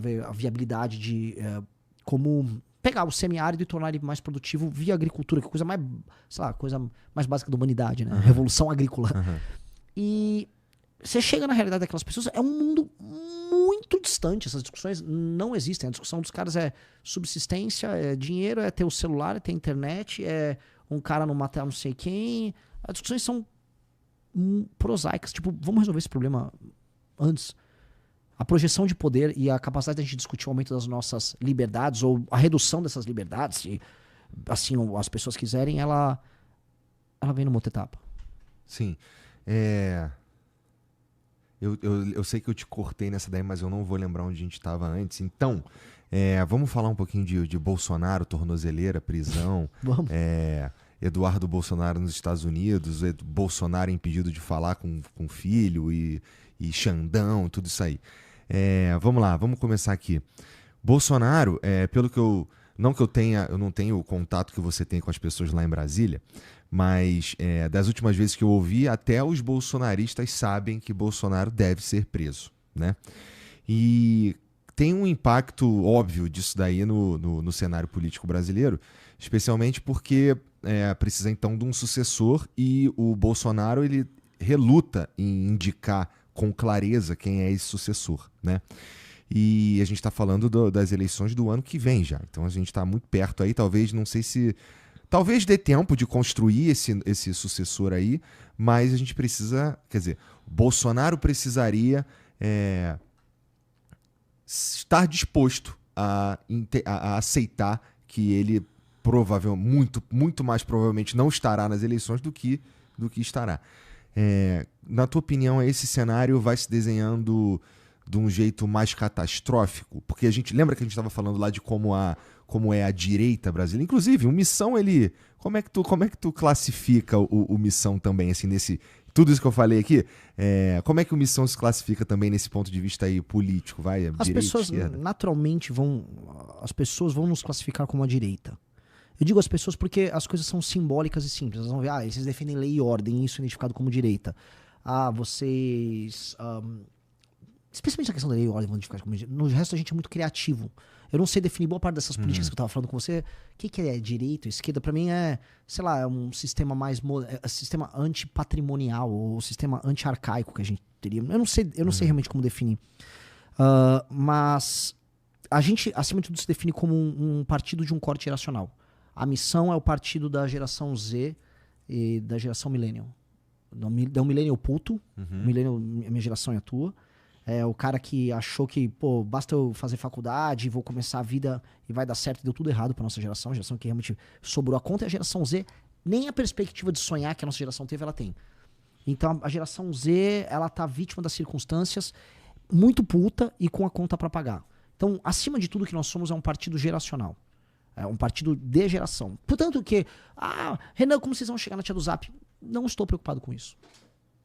ver a viabilidade de como pegar o semiárido e tornar ele mais produtivo via agricultura, que é a coisa mais, sei lá, coisa mais básica da humanidade, né? Revolução agrícola. E você chega na realidade daquelas pessoas, é um mundo muito distante. Essas discussões não existem. A discussão dos caras é subsistência, é dinheiro, é ter o celular, é ter internet, é um cara não matar não sei quem. As discussões são prosaicas. Tipo, vamos resolver esse problema antes. A projeção de poder e a capacidade de a gente discutir o aumento das nossas liberdades ou a redução dessas liberdades, se assim as pessoas quiserem, ela vem numa outra etapa. Sim. Eu sei que eu te cortei nessa daí, mas eu não vou lembrar onde a gente estava antes. Então, vamos falar um pouquinho de Bolsonaro, tornozeleira, prisão. Vamos. Eduardo Bolsonaro nos Estados Unidos, Bolsonaro impedido de falar com o filho e Xandão, tudo isso aí. Vamos lá, vamos começar aqui. Bolsonaro, pelo que eu não tenho o contato que você tem com as pessoas lá em Brasília, mas das últimas vezes que eu ouvi, até os bolsonaristas sabem que Bolsonaro deve ser preso, né? E tem um impacto óbvio disso daí no cenário político brasileiro, especialmente porque precisa então de um sucessor e o Bolsonaro ele reluta em indicar com clareza quem é esse sucessor, né? E a gente está falando das eleições do ano que vem já. Então a gente está muito perto aí, talvez, não sei se... Talvez dê tempo de construir esse sucessor aí, mas a gente precisa... Quer dizer, Bolsonaro precisaria estar disposto a aceitar que ele provavelmente, muito mais provavelmente não estará nas eleições do que estará. Na tua opinião, esse cenário vai se desenhando de um jeito mais catastrófico? Porque a gente lembra que a gente estava falando lá de como é a direita brasileira. Inclusive, o Missão, como é que tu classifica o Missão também, assim, nesse tudo isso que eu falei aqui? Como é que o Missão se classifica também nesse ponto de vista aí político? As pessoas naturalmente as pessoas vão nos classificar como a direita. Eu digo as pessoas porque as coisas são simbólicas e simples. Elas vão ver, eles definem lei e ordem, isso é identificado como direita. Vocês... especialmente a questão da lei e ordem vão identificar como direita. No resto a gente é muito criativo. Eu não sei definir boa parte dessas políticas que eu estava falando com você. O que é direita, esquerda? Para mim sei lá, é um sistema mais... sistema antipatrimonial ou sistema anti-arcaico que a gente teria. Eu não sei realmente como definir. Mas a gente, acima de tudo, se define como um partido de um corte geracional. A Missão é o partido da geração Z e da geração Millennial. É um Millennial puto. Millennial, minha geração é a tua. É o cara que achou que, basta eu fazer faculdade, vou começar a vida e vai dar certo. E deu tudo errado pra nossa geração. A geração que realmente sobrou a conta. E a geração Z, nem a perspectiva de sonhar que a nossa geração teve, ela tem. Então a geração Z, ela tá vítima das circunstâncias, muito puta e com a conta pra pagar. Então, acima de tudo, o que nós somos é um partido geracional. É um partido de geração. Portanto que, Renan, como vocês vão chegar na tia do Zap? Não estou preocupado com isso.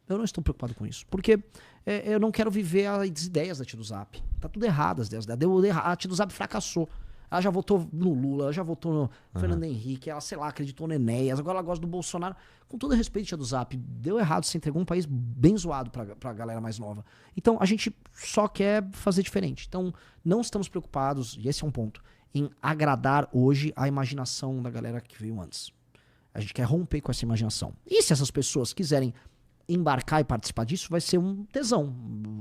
Eu não estou preocupado com isso. Porque eu não quero viver as ideias da tia do Zap. Tá tudo errado as ideias dela. Deu errado. A tia do Zap fracassou. Ela já votou no Lula, ela já votou no Fernando Henrique, ela, sei lá, acreditou no Enéas, agora ela gosta do Bolsonaro. Com todo respeito, tia do Zap, deu errado, você entregou um país bem zoado pra galera mais nova. Então, a gente só quer fazer diferente. Então, não estamos preocupados, e esse é um ponto, em agradar hoje a imaginação da galera que veio antes. A gente quer romper com essa imaginação. E se essas pessoas quiserem embarcar e participar disso, vai ser um tesão.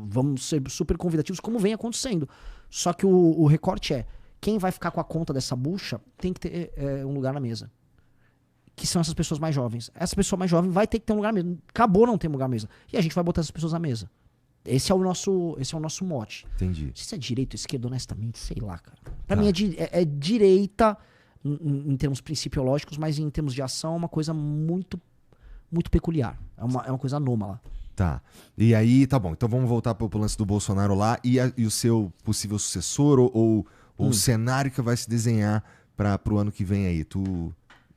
Vamos ser super convidativos, como vem acontecendo. Só que o recorte quem vai ficar com a conta dessa bucha tem que ter um lugar na mesa. Que são essas pessoas mais jovens. Essa pessoa mais jovem vai ter que ter um lugar na mesa. Acabou não ter um lugar na mesa. E a gente vai botar essas pessoas na mesa. Esse é o nosso mote. Entendi. Não sei se é direita ou esquerda, honestamente, sei lá, cara. Pra mim é direita em termos principiológicos, mas em termos de ação é uma coisa muito, muito peculiar. É uma coisa anômala. Tá. E aí, tá bom. Então vamos voltar pro lance do Bolsonaro lá e o seu possível sucessor ou o cenário que vai se desenhar pro ano que vem aí.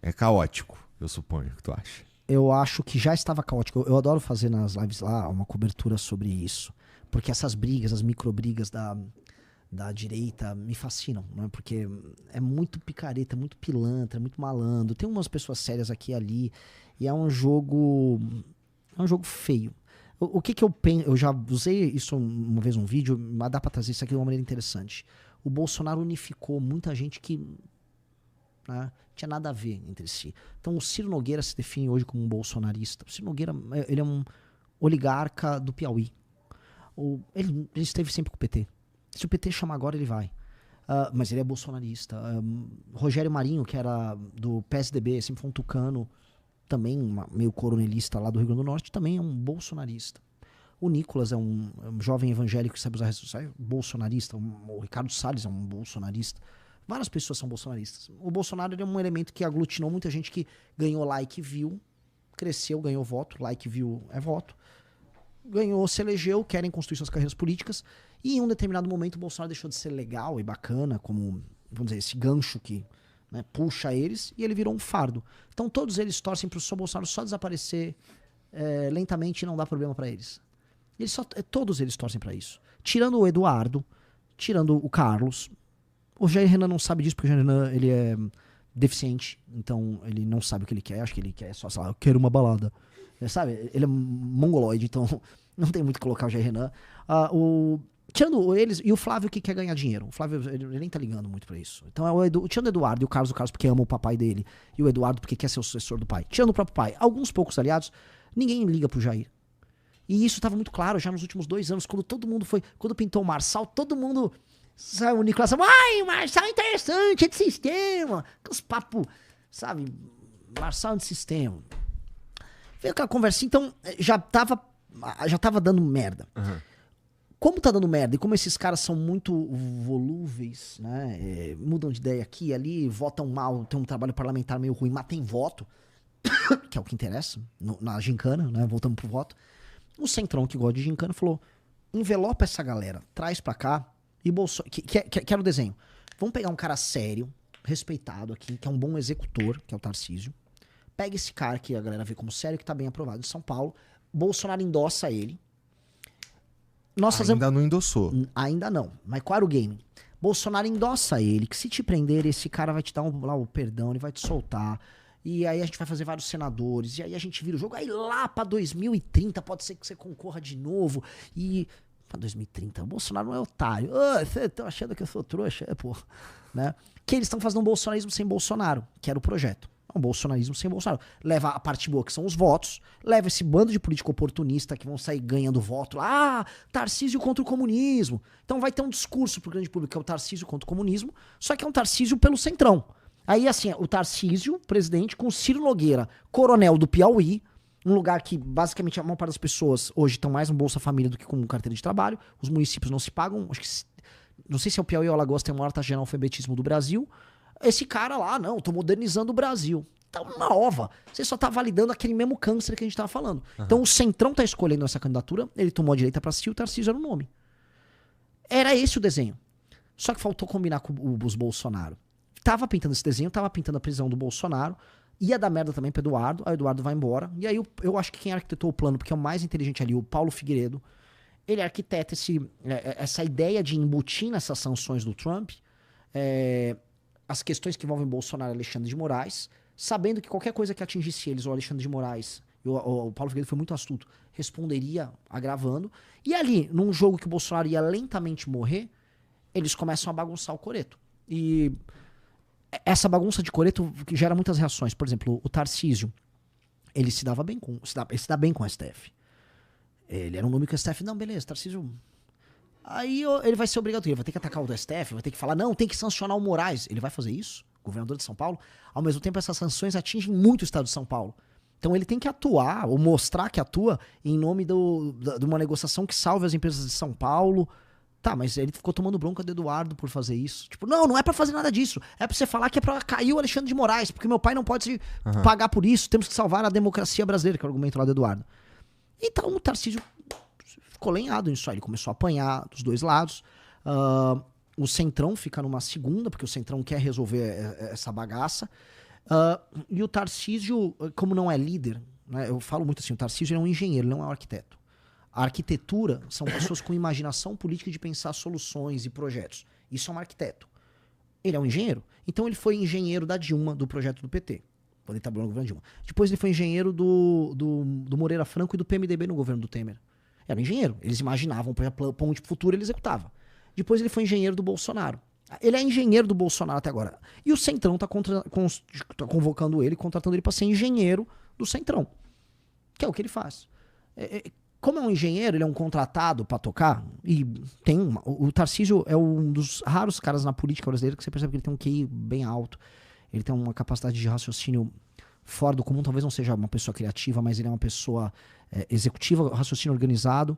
É caótico, eu suponho, que tu acha. Eu acho que já estava caótico. Eu adoro fazer nas lives lá uma cobertura sobre isso. Porque essas brigas, as microbrigas da direita me fascinam, né? Porque é muito picareta, muito pilantra, muito malandro. Tem umas pessoas sérias aqui e ali. E é um jogo feio. O que eu penso, eu já usei isso uma vez num vídeo, mas dá pra trazer isso aqui de uma maneira interessante. O Bolsonaro unificou muita gente que, né, tinha nada a ver entre si. Então o Ciro Nogueira se define hoje como um bolsonarista. O Ciro Nogueira, ele é um oligarca do Piauí. Ele esteve sempre com o PT. Se o PT chamar agora, ele vai. Mas ele é bolsonarista. Rogério Marinho, que era do PSDB, sempre foi um tucano, também meio coronelista lá do Rio Grande do Norte, também é um bolsonarista. O Nicolas é um jovem evangélico que sabe usar redes sociais, bolsonarista. O Ricardo Salles é um bolsonarista. Várias pessoas são bolsonaristas. O Bolsonaro ele é um elemento que aglutinou muita gente que ganhou like, viu, cresceu, ganhou voto. Like, viu, é voto. Ganhou, se elegeu, querem construir suas carreiras políticas. E em um determinado momento o Bolsonaro deixou de ser legal e bacana, como, vamos dizer, esse gancho que, né, puxa eles, e ele virou um fardo. Então todos eles torcem para o Bolsonaro só desaparecer lentamente e não dá problema para eles. Todos eles torcem para isso. Tirando o Eduardo, tirando o Carlos. O Jair Renan não sabe disso, porque o Jair Renan ele é deficiente, então ele não sabe o que ele quer. Acho que ele quer só, sei lá, eu quero uma balada. Sabe? Ele é mongoloide, então não tem muito que colocar o Jair Renan. Tirando eles, e o Flávio que quer ganhar dinheiro. O Flávio, ele nem tá ligando muito pra isso. Então tirando o Eduardo e o Carlos porque ama o papai dele, e o Eduardo porque quer ser o sucessor do pai. Tirando o próprio pai, alguns poucos aliados, ninguém liga pro Jair. E isso tava muito claro já nos últimos 2 anos, quando pintou o Marçal, todo mundo, sabe, o Nicolas, ai, o Marçal é interessante, é de sistema. Aqueles papos, sabe, Marçal é de sistema. Veio aquela conversinha, então já tava dando merda. Uhum. Como tá dando merda e como esses caras são muito volúveis, né? Mudam de ideia aqui e ali, votam mal, tem um trabalho parlamentar meio ruim, mas tem voto, que é o que interessa, na gincana, né? Voltamos pro voto. O Centrão, que gosta de gincana, falou: envelopa essa galera, traz pra cá e quero o desenho. Vamos pegar um cara sério, respeitado aqui, que é um bom executor, que é o Tarcísio. Pega esse cara que a galera vê como sério, que tá bem aprovado em São Paulo. Bolsonaro endossa ele. Ainda não endossou. Ainda não. Mas qual era o game? Bolsonaro endossa ele, que se te prender, esse cara vai te dar lá o perdão, ele vai te soltar. E aí a gente vai fazer vários senadores. E aí a gente vira o jogo. Aí lá pra 2030 pode ser que você concorra de novo. E pra 2030, o Bolsonaro não é otário. Você tá achando que eu sou trouxa? Porra. Né? Que eles estão fazendo um bolsonarismo sem Bolsonaro, que era o projeto. Um bolsonarismo sem Bolsonaro. Leva a parte boa, que são os votos. Leva esse bando de político oportunista que vão sair ganhando voto. Tarcísio contra o comunismo. Então vai ter um discurso pro grande público, que é o Tarcísio contra o comunismo. Só que é um Tarcísio pelo centrão. Aí assim, o Tarcísio, presidente, com o Ciro Nogueira, coronel do Piauí. Um lugar que basicamente a maior parte das pessoas hoje estão mais no Bolsa Família do que com carteira de trabalho. Os municípios não se pagam. Acho que, não sei se é o Piauí ou Alagoas, tem a maior taxa de analfabetismo do Brasil. Esse cara lá, não, tô modernizando o Brasil. Então, uma ova. Você só tá validando aquele mesmo câncer que a gente tava falando. Uhum. Então, o Centrão tá escolhendo essa candidatura, ele tomou a direita pra si, o Tarcísio era o nome. Era esse o desenho. Só que faltou combinar com os Bolsonaro. Tava pintando esse desenho, tava pintando a prisão do Bolsonaro, ia dar merda também pro Eduardo, aí o Eduardo vai embora. E aí eu acho que quem arquitetou o plano, porque é o mais inteligente ali, o Paulo Figueiredo, ele arquiteta essa ideia de embutir nessas sanções do Trump, as questões que envolvem Bolsonaro e Alexandre de Moraes, sabendo que qualquer coisa que atingisse eles, o Alexandre de Moraes, o Paulo Figueiredo foi muito astuto, responderia agravando. E ali, num jogo que o Bolsonaro ia lentamente morrer, eles começam a bagunçar o coreto. E essa bagunça de coreto gera muitas reações. Por exemplo, o Tarcísio, ele se dava bem com, ele se dá bem com o STF. Ele era um nome que o STF, não, beleza, Tarcísio... Aí ele vai ser obrigado, ele vai ter que atacar o STF, vai ter que falar, não, tem que sancionar o Moraes. Ele vai fazer isso, governador de São Paulo. Ao mesmo tempo, essas sanções atingem muito o estado de São Paulo. Então ele tem que atuar, ou mostrar que atua em nome de uma negociação que salve as empresas de São Paulo. Tá, mas ele ficou tomando bronca do Eduardo por fazer isso. Tipo, não é pra fazer nada disso. É pra você falar que é pra cair o Alexandre de Moraes, porque meu pai não pode se pagar por isso. Temos que salvar a democracia brasileira, que é o argumento lá do Eduardo. Então o Tarcísio ficou lenhado nisso aí. Ele começou a apanhar dos dois lados. O Centrão fica numa segunda, porque o Centrão quer resolver essa bagaça. E o Tarcísio, como não é líder, né, eu falo muito assim, o Tarcísio é um engenheiro, ele não é um arquiteto. A arquitetura são pessoas com imaginação política de pensar soluções e projetos. Isso é um arquiteto. Ele é um engenheiro. Então ele foi engenheiro da Dilma, do projeto do PT. Quando ele trabalhou no governo Dilma. Depois ele foi engenheiro do Moreira Franco e do PMDB no governo do Temer. Era engenheiro. Eles imaginavam, por exemplo, plano de futuro, ele executava. Depois ele foi engenheiro do Bolsonaro. Ele é engenheiro do Bolsonaro até agora. E o Centrão tá convocando ele, contratando ele para ser engenheiro do Centrão. Que é o que ele faz. Como é um engenheiro, ele é um contratado para tocar. E tem o Tarcísio é um dos raros caras na política brasileira que você percebe que ele tem um QI bem alto. Ele tem uma capacidade de raciocínio fora do comum. Talvez não seja uma pessoa criativa, mas ele é uma pessoa executiva, raciocínio organizado.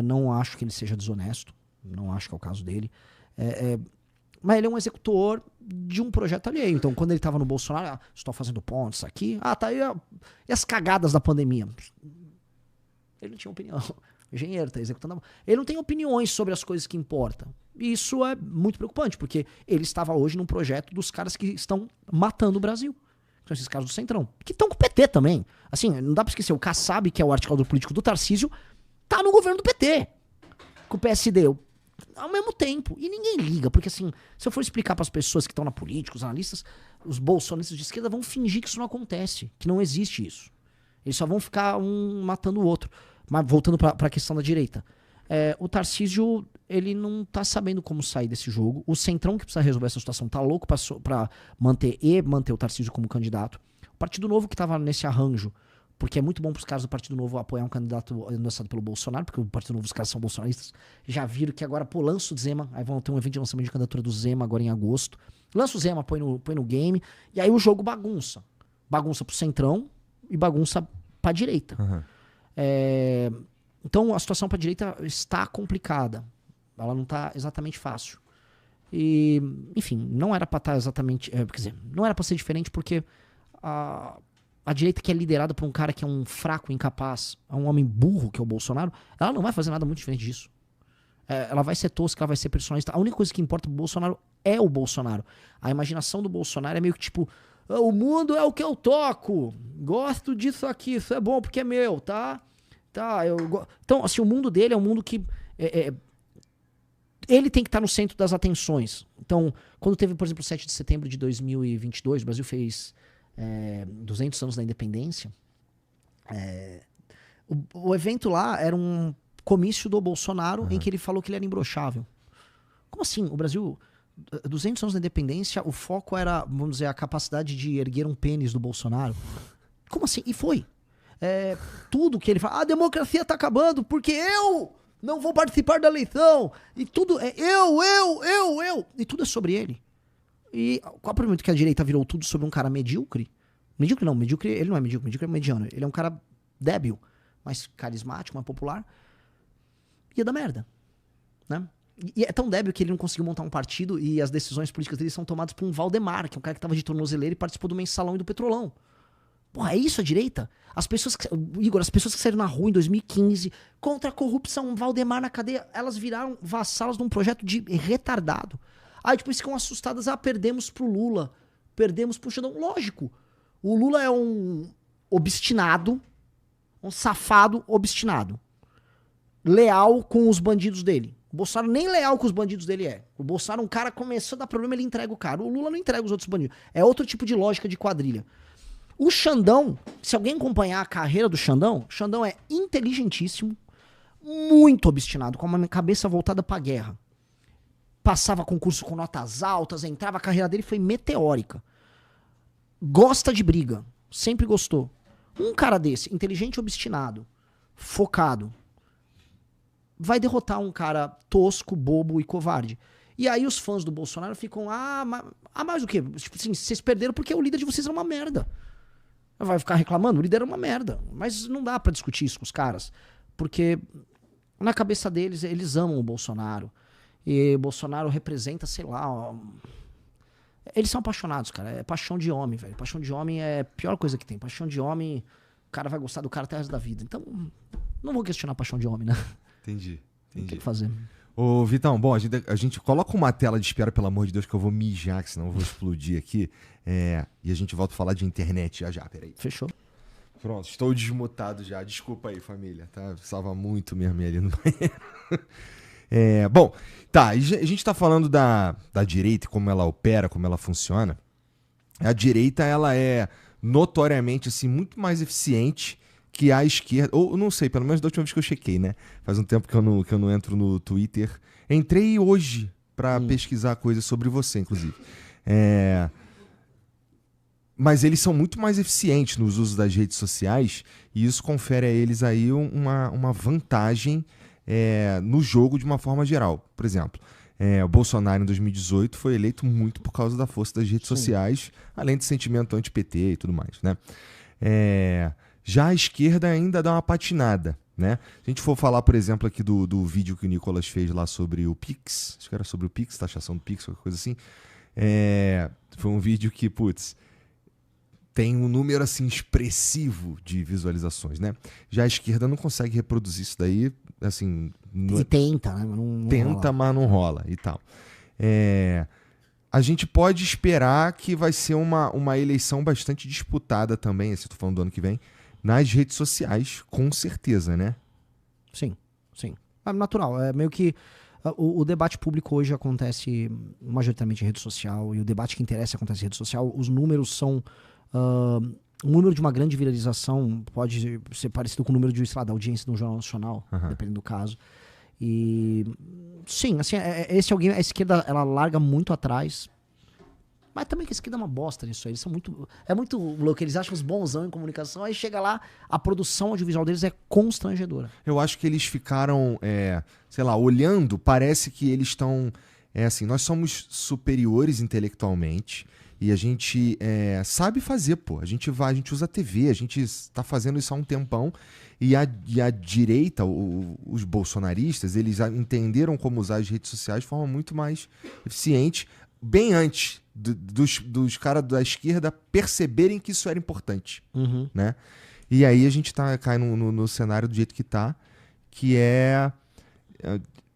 Não acho que ele seja desonesto. Não acho que é o caso dele. Mas ele é um executor de um projeto alheio. Então, quando ele estava no Bolsonaro, estou fazendo pontes aqui. Tá aí. E as cagadas da pandemia? Ele não tinha opinião. O engenheiro está executando. Ele não tem opiniões sobre as coisas que importam. E isso é muito preocupante, porque ele estava hoje num projeto dos caras que estão matando o Brasil. São esses caras do Centrão. Que estão com o PT também. Assim, não dá para esquecer. O Kassab, que é o articulador político do Tarcísio, tá no governo do PT. Com o PSD. Ao mesmo tempo. E ninguém liga, porque assim, se eu for explicar para as pessoas que estão na política, os analistas, os bolsonaristas de esquerda vão fingir que isso não acontece, que não existe isso. Eles só vão ficar um matando o outro. Mas voltando para a questão da direita. O Tarcísio, ele não tá sabendo como sair desse jogo. O Centrão, que precisa resolver essa situação, tá louco para manter o Tarcísio como candidato. O Partido Novo, que tava nesse arranjo, porque é muito bom pros caras do Partido Novo apoiar um candidato lançado pelo Bolsonaro, porque o Partido Novo, os caras são bolsonaristas, já viram que agora, lança o Zema, aí vão ter um evento de lançamento de candidatura do Zema agora em agosto, lança o Zema, põe no game, e aí o jogo bagunça. Bagunça pro Centrão e bagunça pra direita. Uhum. Então a situação pra direita está complicada, ela não tá exatamente fácil. E, enfim, não era pra estar exatamente, quer dizer, não era pra ser diferente porque a direita, que é liderada por um cara que é um fraco, incapaz, é um homem burro, que é o Bolsonaro, ela não vai fazer nada muito diferente disso. Ela vai ser tosca, ela vai ser personalista. A única coisa que importa pro Bolsonaro é o Bolsonaro. A imaginação do Bolsonaro é meio que tipo, o mundo é o que eu toco, gosto disso aqui, isso é bom porque é meu, tá? Então, assim, o mundo dele é um mundo que ele tem que estar no centro das atenções. Então, quando teve, por exemplo, o 7 de setembro de 2022, o Brasil fez 200 anos da independência, o evento lá era um comício do Bolsonaro, em que ele falou que ele era imbrochável. Como assim? O Brasil, 200 anos da independência, o foco era, vamos dizer, a capacidade de erguer um pênis do Bolsonaro. Como assim? E foi. Tudo que ele fala, a democracia tá acabando porque eu não vou participar da eleição. E tudo é eu. E tudo é sobre ele. E qual é o problema que a direita virou tudo sobre um cara medíocre? Medíocre, ele não é medíocre é mediano. Ele é um cara débil, mas carismático, mais popular. Ia dar merda, né? E é tão débil que ele não conseguiu montar um partido e as decisões políticas dele são tomadas por um Valdemar, que é um cara que tava de tornozeleira e participou do Mensalão e do Petrolão. Porra, é isso a direita? Igor, as pessoas que saíram na rua em 2015 contra a corrupção, Valdemar na cadeia, elas viraram vassalas de um projeto de retardado. Aí depois ficam assustadas, perdemos pro Lula, perdemos pro Xandão. Lógico, o Lula é um obstinado, um safado obstinado, leal com os bandidos dele. O Bolsonaro nem leal com os bandidos dele é. O Bolsonaro, um cara começou a dar problema, ele entrega o cara. O Lula não entrega os outros bandidos. É outro tipo de lógica de quadrilha. O Xandão, se alguém acompanhar a carreira do Xandão, o Xandão é inteligentíssimo, muito obstinado, com uma cabeça voltada pra guerra. Passava concurso com notas altas, entrava, a carreira dele foi meteórica. Gosta de briga, sempre gostou. Um cara desse, inteligente e obstinado, focado, vai derrotar um cara tosco, bobo e covarde. E aí os fãs do Bolsonaro ficam, mais o quê? Tipo assim, vocês perderam porque o líder de vocês era uma merda. Vai ficar reclamando? O líder era uma merda. Mas não dá pra discutir isso com os caras. Porque na cabeça deles, eles amam o Bolsonaro. E o Bolsonaro representa, sei lá... Eles são apaixonados, cara. É paixão de homem, velho. Paixão de homem é a pior coisa que tem. Paixão de homem, o cara vai gostar do cara até o resto da vida. Então, não vou questionar a paixão de homem, né? Entendi. Não tem o que fazer. Ô, Vitão, bom, a gente coloca uma tela de espera, pelo amor de Deus, que eu vou mijar, que senão eu vou explodir aqui. E a gente volta a falar de internet já, peraí. Fechou. Pronto, estou desmutado já. Desculpa aí, família, tá? Salva muito mesmo ali no banheiro. Bom, tá, a gente tá falando da direita, como ela opera, como ela funciona. A direita, ela é notoriamente, assim, muito mais eficiente que a esquerda, ou não sei, pelo menos da última vez que eu chequei, né? Faz um tempo que eu não entro no Twitter. Entrei hoje para pesquisar coisas sobre você, inclusive. Mas eles são muito mais eficientes nos usos das redes sociais e isso confere a eles aí uma vantagem no jogo de uma forma geral. Por exemplo, o Bolsonaro em 2018 foi eleito muito por causa da força das redes sociais, além de sentimento anti-PT e tudo mais, né? Já a esquerda ainda dá uma patinada, né? Se a gente for falar, por exemplo, aqui do vídeo que o Nicolas fez lá sobre o Pix, acho que era sobre o Pix, taxação do Pix, qualquer coisa assim, foi um vídeo que, tem um número assim expressivo de visualizações, né? Já a esquerda não consegue reproduzir isso daí, assim... E tenta, né? Não tenta, rola. mas não rola e tal. A gente pode esperar que vai ser uma eleição bastante disputada também, se eu tô falando do ano que vem, nas redes sociais, com certeza, né? Sim. É natural, é meio que... O debate público hoje acontece majoritariamente em rede social, e o debate que interessa acontece em rede social. Os números são... o número de uma grande viralização pode ser parecido com o número de, da audiência de um jornal nacional, dependendo do caso. E sim, assim, a esquerda ela larga muito atrás, mas também que a esquerda é uma bosta nisso aí. Eles são muito louco, eles acham os bonzão em comunicação, aí chega lá, a produção audiovisual deles é constrangedora. Eu acho que eles ficaram, sei lá, olhando, parece que eles estão, assim, nós somos superiores intelectualmente, e a gente sabe fazer, a gente usa a TV, a gente está fazendo isso há um tempão, e a direita, os bolsonaristas, eles entenderam como usar as redes sociais de forma muito mais eficiente, bem antes dos caras da esquerda perceberem que isso era importante, né? E aí a gente cai no cenário do jeito que tá, que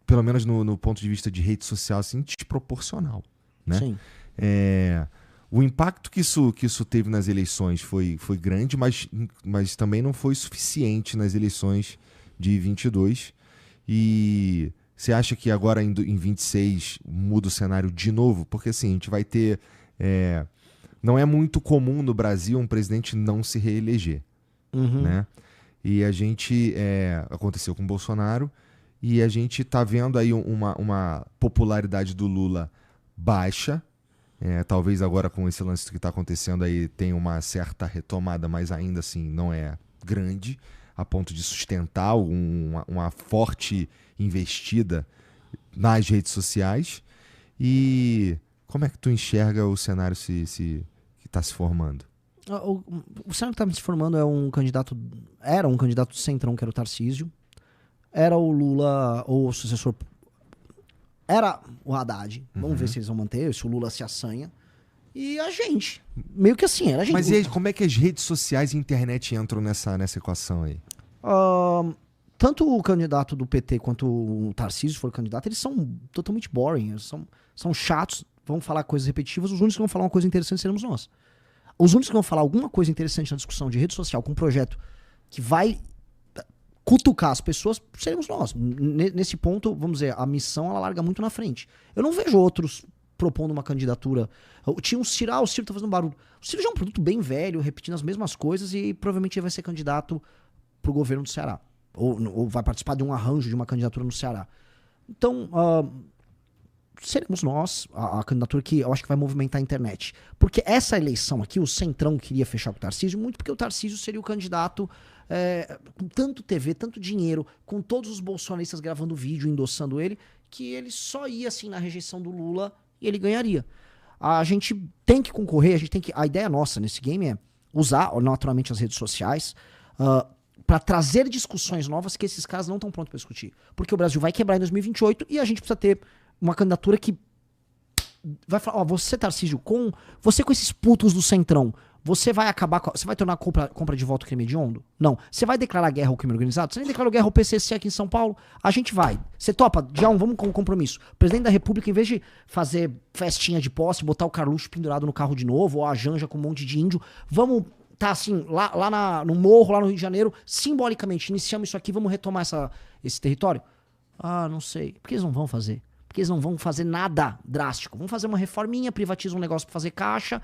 pelo menos no ponto de vista de rede social, assim, desproporcional, né? Sim. O impacto que isso teve nas eleições foi grande, mas também não foi suficiente nas eleições de 22. E você acha que agora em 26 muda o cenário de novo? Porque assim, a gente vai ter... não é muito comum no Brasil um presidente não se reeleger, né? E a gente... aconteceu com o Bolsonaro e a gente está vendo aí uma popularidade do Lula baixa. Talvez agora com esse lance que está acontecendo aí tenha uma certa retomada, mas ainda assim não é grande, a ponto de sustentar uma forte investida nas redes sociais. E como é que tu enxerga o cenário que está se formando? O cenário que está se formando era um candidato do centrão, que era o Tarcísio. Era o Lula, ou o sucessor... Era o Haddad. Vamos ver se eles vão manter, se o Lula se assanha. E a gente. Meio que assim, era a gente. Mas e aí, como é que as redes sociais e a internet entram nessa equação aí? Tanto o candidato do PT quanto o Tarcísio, se for candidato, eles são totalmente boring. Eles são chatos, vão falar coisas repetitivas. Os únicos que vão falar uma coisa interessante seremos nós. Os únicos que vão falar alguma coisa interessante na discussão de rede social com um projeto que vai cutucar as pessoas, seremos nós. Nesse ponto, vamos dizer, a missão ela larga muito na frente. Eu não vejo outros propondo uma candidatura. Tinha o Ciro tá fazendo barulho. O Ciro já é um produto bem velho, repetindo as mesmas coisas e provavelmente ele vai ser candidato pro governo do Ceará. Ou vai participar de um arranjo de uma candidatura no Ceará. Então, seremos nós a candidatura que eu acho que vai movimentar a internet. Porque essa eleição aqui, o Centrão queria fechar com o Tarcísio, muito porque o Tarcísio seria o candidato com tanto TV, tanto dinheiro, com todos os bolsonaristas gravando vídeo, endossando ele, que ele só ia assim na rejeição do Lula e ele ganharia. A gente tem que concorrer, a ideia nossa nesse game é usar naturalmente as redes sociais para trazer discussões novas que esses caras não estão prontos para discutir. Porque o Brasil vai quebrar em 2028 e a gente precisa ter uma candidatura que vai falar, você, Tarcísio, você com esses putos do Centrão, você vai acabar você vai tornar a compra de voto crime hediondo? Não. Você vai declarar guerra ao crime organizado? Você nem declarou guerra ao PCC aqui em São Paulo? A gente vai. Você topa? Vamos com um compromisso. O presidente da República, em vez de fazer festinha de posse, botar o Carluxo pendurado no carro de novo, ou a Janja com um monte de índio, vamos assim, lá no morro, lá no Rio de Janeiro, simbolicamente, iniciamos isso aqui, vamos retomar esse território? Não sei. Por que eles não vão fazer? Porque eles não vão fazer nada drástico. Vão fazer uma reforminha, privatizam um negócio pra fazer caixa,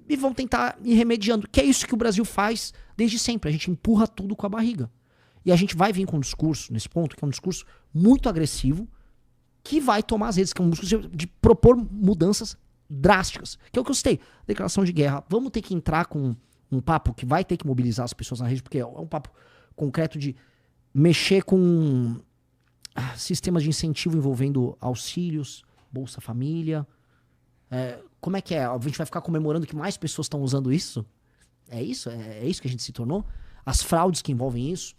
e vão tentar ir remediando. Que é isso que o Brasil faz desde sempre. A gente empurra tudo com a barriga. E a gente vai vir com um discurso, nesse ponto, que é um discurso muito agressivo, que vai tomar as redes, que é um discurso de propor mudanças drásticas. Que é o que eu citei. Declaração de guerra. Vamos ter que entrar com um papo que vai ter que mobilizar as pessoas na rede, porque é um papo concreto de mexer com sistemas de incentivo envolvendo auxílios, Bolsa Família. Como é que é? A gente vai ficar comemorando que mais pessoas estão usando isso? É isso? É isso que a gente se tornou? As fraudes que envolvem isso?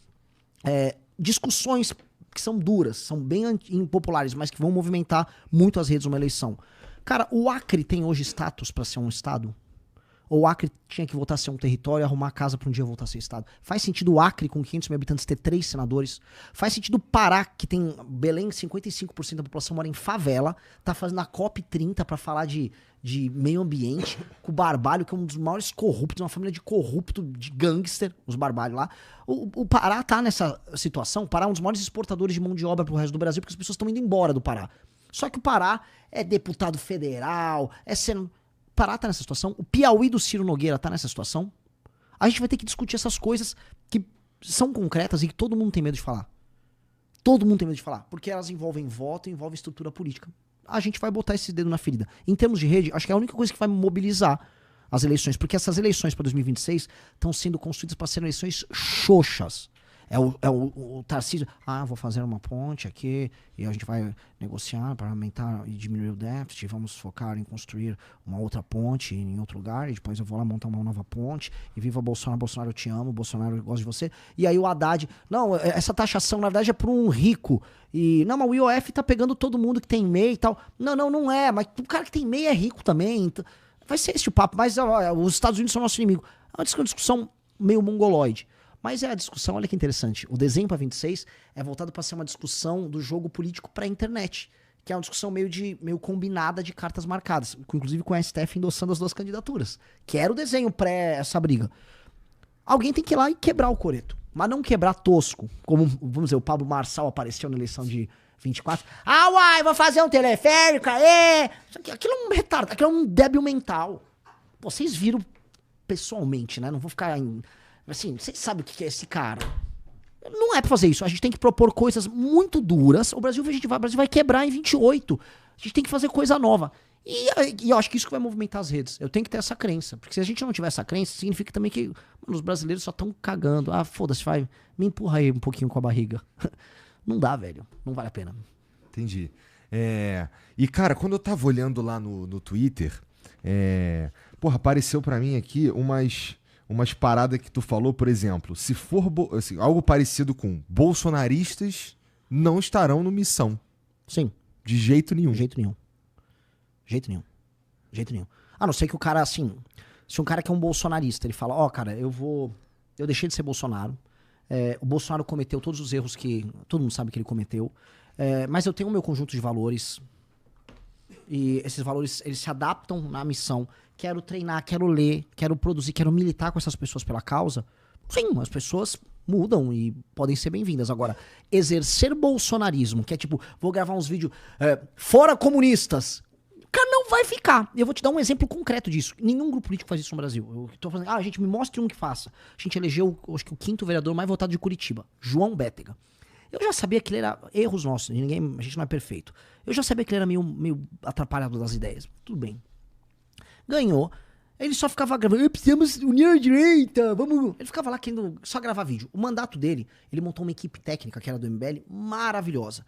Discussões que são duras, são bem impopulares, mas que vão movimentar muito as redes numa eleição. Cara, o Acre tem hoje status para ser um estado? Ou o Acre tinha que voltar a ser um território e arrumar casa para um dia voltar a ser estado? Faz sentido o Acre, com 500 mil habitantes, ter 3 senadores? Faz sentido o Pará, que tem Belém, 55% da população mora em favela, tá fazendo a COP30 para falar de meio ambiente, com o Barbalho, que é um dos maiores corruptos, uma família de corrupto, de gangster, os Barbalho lá. O Pará tá nessa situação. O Pará é um dos maiores exportadores de mão de obra pro resto do Brasil, porque as pessoas estão indo embora do Pará. Só que o Pará é deputado federal, o Pará tá nessa situação, o Piauí do Ciro Nogueira tá nessa situação. A gente vai ter que discutir essas coisas que são concretas e que todo mundo tem medo de falar. Todo mundo tem medo de falar, porque elas envolvem voto, envolvem estrutura política. A gente vai botar esse dedo na ferida. Em termos de rede, acho que é a única coisa que vai mobilizar as eleições, porque essas eleições para 2026 estão sendo construídas para serem eleições xoxas. O Tarcísio, vou fazer uma ponte aqui e a gente vai negociar para aumentar e diminuir o déficit, vamos focar em construir uma outra ponte em outro lugar, e depois eu vou lá montar uma nova ponte, e viva Bolsonaro, Bolsonaro eu te amo, Bolsonaro eu gosto de você. E aí o Haddad, não, essa taxação na verdade é para um rico, e não, mas o IOF tá pegando todo mundo que tem MEI e tal. Não é, mas o cara que tem MEI é rico também, então, vai ser esse o papo, mas os Estados Unidos são nosso inimigo. É uma discussão meio mongoloide. Mas é a discussão, olha que interessante, o desenho para 26 é voltado para ser uma discussão do jogo político para a internet, que é uma discussão meio combinada de cartas marcadas, inclusive com a STF endossando as 2 candidaturas, que era o desenho pré essa briga. Alguém tem que ir lá e quebrar o coreto, mas não quebrar tosco, como, vamos dizer, o Pablo Marçal apareceu na eleição de 24. Vou fazer um teleférico, aquilo é um retardo, aquilo é um débil mental. Pô, vocês viram pessoalmente, né? Não vou ficar assim, vocês sabem o que é esse cara. Não é pra fazer isso. A gente tem que propor coisas muito duras. O Brasil vai quebrar em 28. A gente tem que fazer coisa nova. E eu acho que isso que vai movimentar as redes. Eu tenho que ter essa crença. Porque se a gente não tiver essa crença, significa também que os brasileiros só estão cagando. Foda-se, vai. Me empurra aí um pouquinho com a barriga. Não dá, velho. Não vale a pena. Entendi. E, cara, quando eu tava olhando lá no Twitter, apareceu pra mim aqui umas paradas que tu falou, por exemplo, se for assim, algo parecido com bolsonaristas não estarão no Missão. Sim. De jeito nenhum. Jeito nenhum. A não ser que o cara, assim, se um cara que é um bolsonarista, ele fala, cara, eu deixei de ser Bolsonaro, o Bolsonaro cometeu todos os erros que todo mundo sabe que ele cometeu, mas eu tenho o meu conjunto de valores, e esses valores, eles se adaptam na missão. Quero treinar, quero ler, quero produzir, quero militar com essas pessoas pela causa. Sim, as pessoas mudam e podem ser bem-vindas. Agora, exercer bolsonarismo, que é tipo, vou gravar uns vídeos, fora comunistas, o cara não vai ficar. Eu vou te dar um exemplo concreto disso. Nenhum grupo político faz isso no Brasil. Eu tô falando, gente, me mostre um que faça. A gente elegeu, acho que o 5º vereador mais votado de Curitiba, João Bétega. Eu já sabia que ele era erros nossos, a gente não é perfeito. Eu já sabia que ele era meio atrapalhado das ideias. Tudo bem. Ganhou. Ele só ficava gravando, precisamos unir a direita, vamos... Ele ficava lá querendo só gravar vídeo. O mandato dele, ele montou uma equipe técnica, que era do MBL, maravilhosa.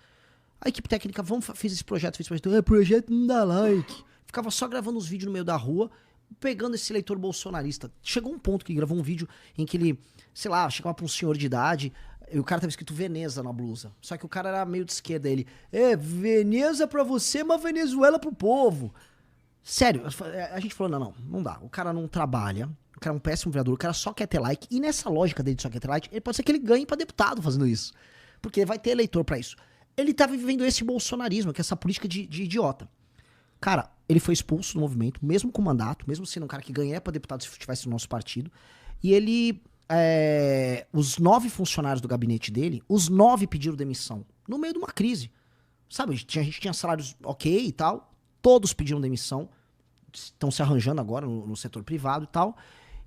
A equipe técnica, fez esse projeto, projeto não dá like. Ficava só gravando os vídeos no meio da rua, pegando esse eleitor bolsonarista. Chegou um ponto que ele gravou um vídeo em que ele, sei lá, chegava pra um senhor de idade, e o cara tava escrito Veneza na blusa. Só que o cara era meio de esquerda, ele, Veneza pra você, mas Venezuela pro povo. Sério, a gente falou, não dá. O cara não trabalha, o cara é um péssimo vereador, o cara só quer ter like, e nessa lógica dele de só quer ter like, ele pode ser que ele ganhe pra deputado fazendo isso. Porque vai ter eleitor pra isso. Ele tava vivendo esse bolsonarismo, que é essa política de idiota. Cara, ele foi expulso do movimento, mesmo com mandato, mesmo sendo um cara que ganharia pra deputado se tivesse no nosso partido, e ele... os 9 funcionários do gabinete dele, os 9 pediram demissão, no meio de uma crise. Sabe, a gente tinha salários ok e tal, todos pediram demissão, estão se arranjando agora no setor privado e tal,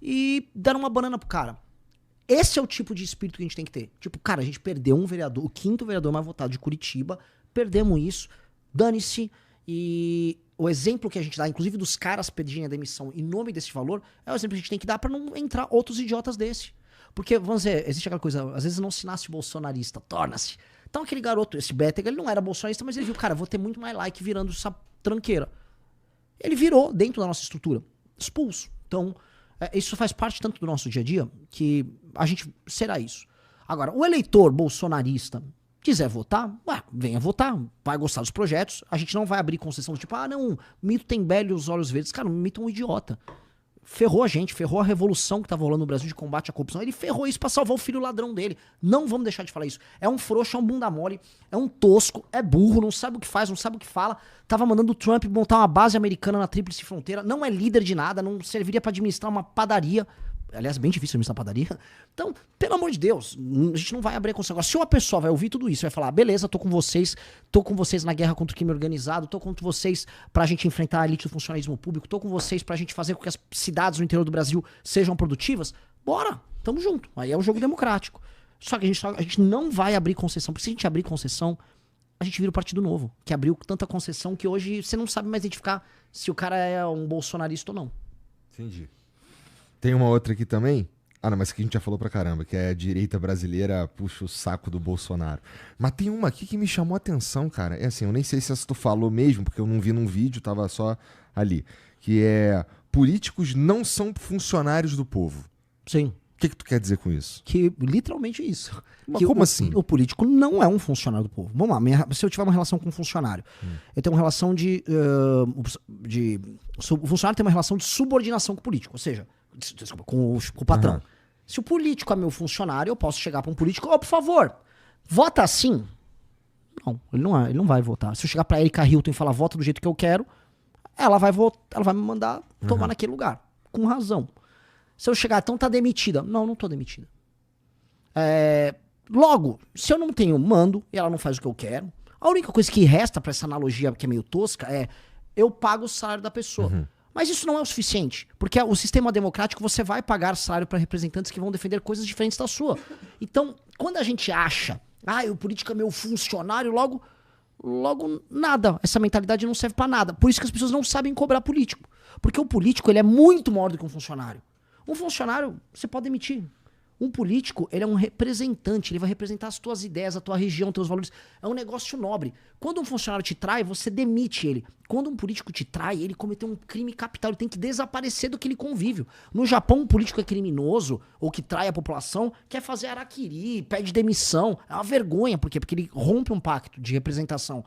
e deram uma banana pro cara. Esse é o tipo de espírito que a gente tem que ter. Tipo, cara, a gente perdeu um vereador, o 5º vereador mais votado de Curitiba, perdemos isso, dane-se, e o exemplo que a gente dá, inclusive dos caras pedirem a demissão em nome desse valor, é o exemplo que a gente tem que dar pra não entrar outros idiotas desse. Porque, vamos dizer, existe aquela coisa, às vezes não se nasce bolsonarista, torna-se. Então aquele garoto, esse Bétega, ele não era bolsonarista, mas ele viu, cara, vou ter muito mais like virando essa tranqueira. Ele virou dentro da nossa estrutura, expulso. Então, isso faz parte tanto do nosso dia a dia, que a gente será isso. Agora, o eleitor bolsonarista quiser votar, venha votar, vai gostar dos projetos, a gente não vai abrir concessão do tipo, não, Mito tem belo e os olhos verdes. Cara, o Mito é um idiota. Ferrou a gente, ferrou a revolução que tava rolando no Brasil de combate à corrupção. Ele ferrou isso pra salvar o filho ladrão dele. Não vamos deixar de falar isso. É um frouxo, é um bunda mole, é um tosco, é burro, não sabe o que faz, não sabe o que fala. Tava mandando o Trump montar uma base americana na Tríplice Fronteira. Não é líder de nada, não serviria pra administrar uma padaria. Aliás, bem difícil administrar padaria. Então, pelo amor de Deus, a gente não vai abrir a consciência. Agora, se uma pessoa vai ouvir tudo isso, vai falar, beleza, tô com vocês na guerra contra o crime organizado, tô com vocês pra gente enfrentar a elite do funcionalismo público, tô com vocês pra gente fazer com que as cidades no interior do Brasil sejam produtivas, bora, tamo junto. Aí é um jogo democrático. Só que a gente não vai abrir concessão, porque se a gente abrir concessão, a gente vira o Partido Novo, que abriu tanta concessão que hoje você não sabe mais identificar se o cara é um bolsonarista ou não. Entendi. Tem uma outra aqui também. Não, mas que a gente já falou pra caramba, que é a direita brasileira puxa o saco do Bolsonaro. Mas tem uma aqui que me chamou a atenção, cara. É assim, eu nem sei se essa tu falou mesmo, porque eu não vi num vídeo, tava só ali. Que é, políticos não são funcionários do povo. Sim. O que tu quer dizer com isso? Que literalmente isso. Mas que como assim? O político não é um funcionário do povo. Vamos lá, se eu tiver uma relação com um funcionário, eu tenho uma relação o funcionário tem uma relação de subordinação com o político, ou seja, desculpa, com o patrão. Uhum. Se o político é meu funcionário, eu posso chegar para um político, por favor, vota assim. Não, ele não vai votar. Se eu chegar para Erika Hilton e falar vota do jeito que eu quero, ela vai me mandar tomar naquele lugar, com razão. Se eu chegar, então tá demitida. Não tô demitida. Logo, se eu não tenho mando e ela não faz o que eu quero, a única coisa que resta pra essa analogia que é meio tosca é eu pago o salário da pessoa. Uhum. Mas isso não é o suficiente, porque o sistema democrático você vai pagar salário para representantes que vão defender coisas diferentes da sua. Então, quando a gente acha, o político é meu funcionário, logo nada. Essa mentalidade não serve para nada. Por isso que as pessoas não sabem cobrar político. Porque o político ele é muito maior do que um funcionário. Um funcionário, você pode demitir. Um político, ele é um representante, ele vai representar as tuas ideias, a tua região, teus valores. É um negócio nobre. Quando um funcionário te trai, você demite ele. Quando um político te trai, ele cometeu um crime capital, ele tem que desaparecer do aquele convívio. No Japão, um político é criminoso, ou que trai a população, quer fazer harakiri, pede demissão. É uma vergonha, por quê? Porque ele rompe um pacto de representação.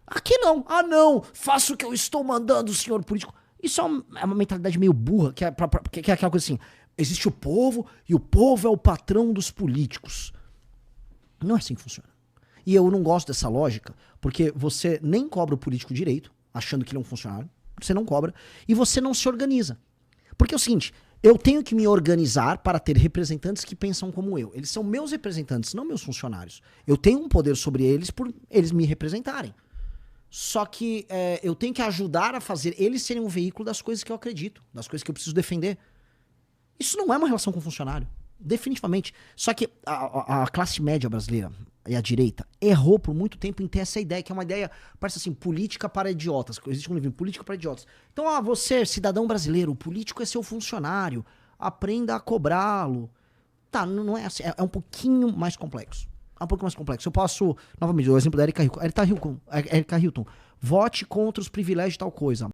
Aqui não. Não, faça o que eu estou mandando, senhor político. Isso é uma mentalidade meio burra, que é aquela coisa assim, existe o povo e o povo é o patrão dos políticos. Não é assim que funciona. E eu não gosto dessa lógica, porque você nem cobra o político direito, achando que ele é um funcionário, você não cobra, e você não se organiza. Porque é o seguinte, eu tenho que me organizar para ter representantes que pensam como eu. Eles são meus representantes, não meus funcionários. Eu tenho um poder sobre eles por eles me representarem. Só que eu tenho que ajudar a fazer eles serem um veículo das coisas que eu acredito, das coisas que eu preciso defender. Isso não é uma relação com o funcionário, definitivamente. Só que a classe média brasileira e a direita errou por muito tempo em ter essa ideia, que é uma ideia, parece assim, política para idiotas. Existe um livro, Política para Idiotas. Então, você, cidadão brasileiro, o político é seu funcionário, aprenda a cobrá-lo. Tá, não é assim, é um pouquinho mais complexo. É um pouco mais complexo. Eu posso, novamente, o exemplo da Erika Hilton. Vote contra os privilégios de tal coisa.